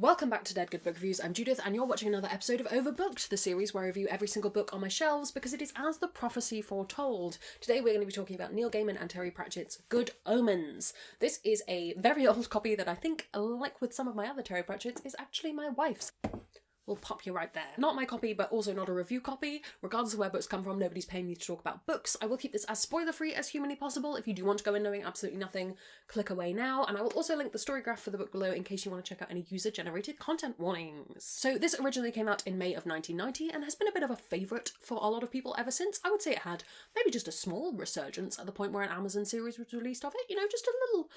Welcome back to Dead Good Book Reviews. I'm Judith and you're watching another episode of Overbooked, the series where I review every single book on my shelves because it is as the prophecy foretold. Today we're going to be talking about Neil Gaiman and Terry Pratchett's Good Omens. This is a very old copy that I think, like with some of my other Terry Pratchetts, is actually my wife's. We'll pop you right there. Not my copy, but also not a review copy. Regardless of where books come from, nobody's paying me to talk about books. I will keep this as spoiler-free as humanly possible. If you do want to go in knowing absolutely nothing, click away now. And I will also link the story graph for the book below in case you want to check out any user-generated content warnings. So this originally came out in May of 1990 and has been a bit of a favourite for a lot of people ever since. I would say it had maybe just a small resurgence at the point where an Amazon series was released of it. You know, just a little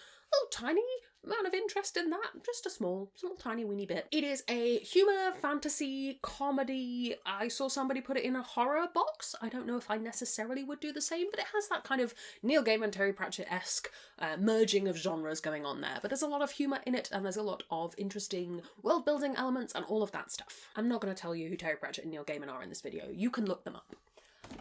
tiny amount of interest in that. Just a small tiny weeny bit. It is a humour, fantasy, comedy. I saw somebody put it in a horror box. I don't know if I necessarily would do the same, but it has that kind of Neil Gaiman, Terry Pratchett-esque merging of genres going on there. But there's a lot of humour in it and there's a lot of interesting world-building elements and all of that stuff. I'm not going to tell you who Terry Pratchett and Neil Gaiman are in this video. You can look them up.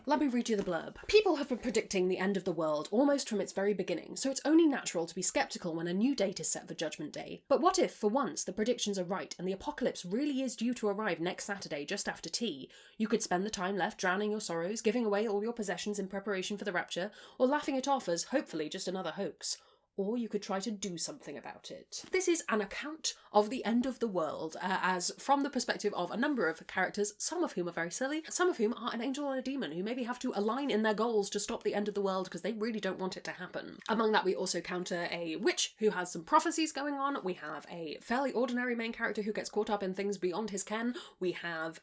Let me read you the blurb. People have been predicting the end of the world almost from its very beginning, so it's only natural to be sceptical when a new date is set for Judgment Day. But what if, for once, the predictions are right and the apocalypse really is due to arrive next Saturday just after tea? You could spend the time left drowning your sorrows, giving away all your possessions in preparation for the rapture, or laughing it off as, hopefully, just another hoax. Or you could try to do something about it. This is an account of the end of the world, as from the perspective of a number of characters, some of whom are very silly, some of whom are an angel and a demon who maybe have to align in their goals to stop the end of the world because they really don't want it to happen. Among that we also counter a witch who has some prophecies going on, we have a fairly ordinary main character who gets caught up in things beyond his ken, we have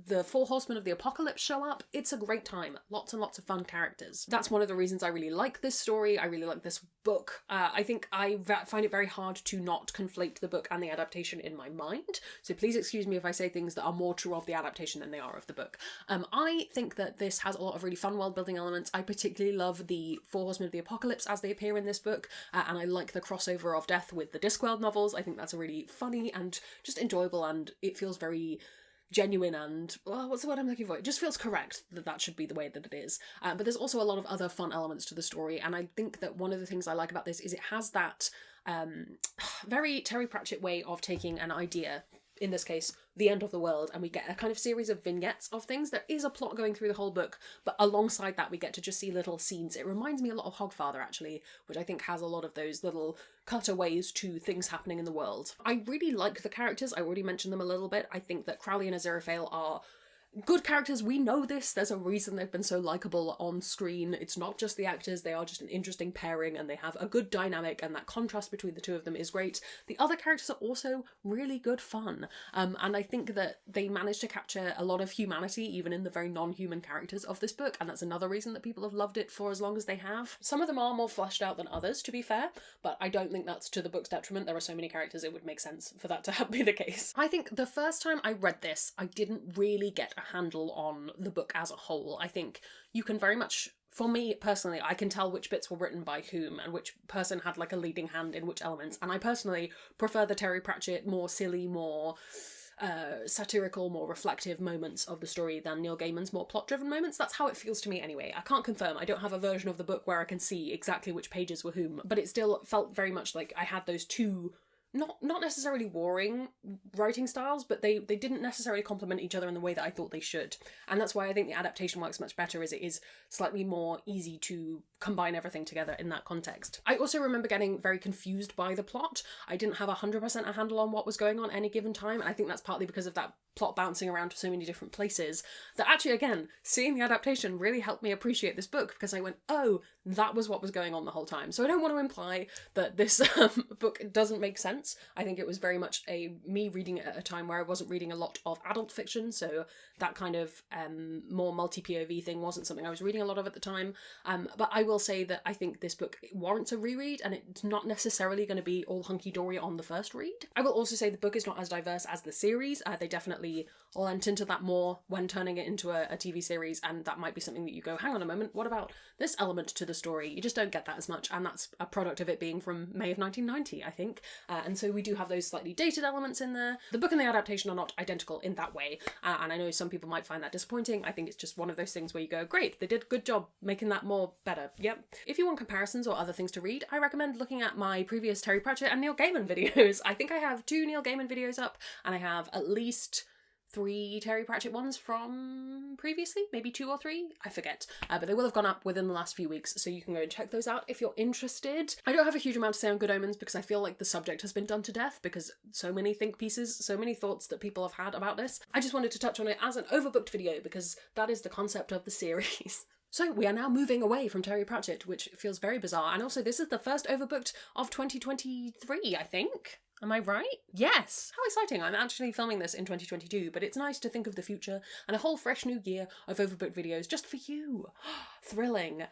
the four horsemen of the apocalypse show up. It's a great time. Lots and lots of fun characters. That's one of the reasons I really like this story, I really like this book. I think I find it very hard to not conflate the book and the adaptation in my mind, so please excuse me if I say things that are more true of the adaptation than they are of the book. I think that this has a lot of really fun world-building elements. I particularly love the Four Horsemen of the Apocalypse as they appear in this book, and I like the crossover of Death with the Discworld novels. I think that's a really funny and just enjoyable, and it feels very genuine and, well, what's the word I'm looking for? It just feels correct that that should be the way that it is. But there's also a lot of other fun elements to the story, and I think that one of the things I like about this is it has that very Terry Pratchett way of taking an idea, in this case, the end of the world, and we get a kind of series of vignettes of things. There is a plot going through the whole book, but alongside that we get to just see little scenes. It reminds me a lot of Hogfather, actually, which I think has a lot of those little cutaways to things happening in the world. I really like the characters. I already mentioned them a little bit. I think that Crowley and Aziraphale are good characters. We know this. There's a reason they've been so likeable on screen. It's not just the actors. They are just an interesting pairing and they have a good dynamic, and that contrast between the two of them is great. The other characters are also really good fun. And I think that they managed to capture a lot of humanity even in the very non-human characters of this book, and that's another reason that people have loved it for as long as they have. Some of them are more fleshed out than others, to be fair, but I don't think that's to the book's detriment. There are so many characters it would make sense for that to be the case. I think the first time I read this, I didn't really get a handle on the book as a whole. I think you can very much, for me personally, I can tell which bits were written by whom and which person had like a leading hand in which elements, and I personally prefer the Terry Pratchett more silly, more satirical, more reflective moments of the story than Neil Gaiman's more plot-driven moments. That's how it feels to me anyway. I can't confirm. I don't have a version of the book where I can see exactly which pages were whom, but it still felt very much like I had those two not necessarily warring writing styles, but they didn't necessarily complement each other in the way that I thought they should. And that's why I think the adaptation works much better, is it is slightly more easy to combine everything together in that context. I also remember getting very confused by the plot. I didn't have 100% a handle on what was going on any given time, and I think that's partly because of that plot bouncing around to so many different places, that actually, again, seeing the adaptation really helped me appreciate this book, because I went, oh, that was what was going on the whole time. So I don't want to imply that this book doesn't make sense. I think it was very much me reading it at a time where I wasn't reading a lot of adult fiction, so that kind of more multi-POV thing wasn't something I was reading a lot of at the time. But I will say that I think this book warrants a reread, and it's not necessarily going to be all hunky-dory on the first read. I will also say the book is not as diverse as the series. They definitely lent into that more when turning it into a TV series, and that might be something that you go, hang on a moment, what about this element to the story? You just don't get that as much, and that's a product of it being from May of 1990, I think. And and so we do have those slightly dated elements in there. The book and the adaptation are not identical in that way, and I know some people might find that disappointing. I think it's just one of those things where you go, great, they did a good job making that more better. Yep. If you want comparisons or other things to read, I recommend looking at my previous Terry Pratchett and Neil Gaiman videos. I think I have 2 Neil Gaiman videos up, and I have at least 3 Terry Pratchett ones from previously, maybe 2 or 3, I forget, but they will have gone up within the last few weeks, so you can go and check those out if you're interested. I don't have a huge amount to say on Good Omens because I feel like the subject has been done to death, because so many think pieces, so many thoughts that people have had about this. I just wanted to touch on it as an Overbooked video because that is the concept of the series. So we are now moving away from Terry Pratchett, which feels very bizarre, and also this is the first Overbooked of 2023, I think. Am I right? Yes! How exciting! I'm actually filming this in 2022, but it's nice to think of the future and a whole fresh new year of Overbooked videos just for you. Thrilling.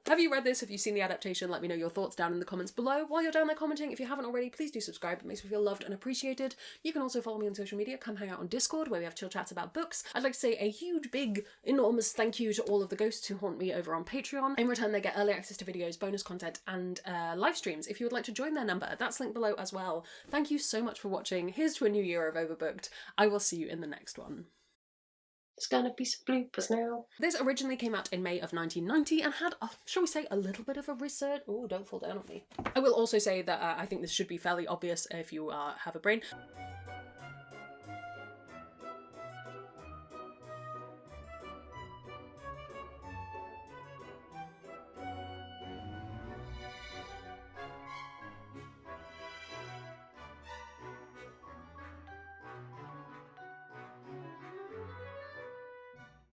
Have you read this? Have you seen the adaptation? Let me know your thoughts down in the comments below. While you're down there commenting, if you haven't already, please do subscribe. It makes me feel loved and appreciated. You can also follow me on social media. Come hang out on Discord, where we have chill chats about books. I'd like to say a huge, big, enormous thank you to all of the ghosts who haunt me over on Patreon. In return, they get early access to videos, bonus content, and live streams. If you would like to join their number, that's linked below as well. Thank you so much for watching. Here's to a new year of Overbooked. I will see you in the next one. There's gonna be some bloopers now. This originally came out in May of 1990 and had, shall we say, a little bit of a research. Oh, don't fall down on me. I will also say that I think this should be fairly obvious if you have a brain.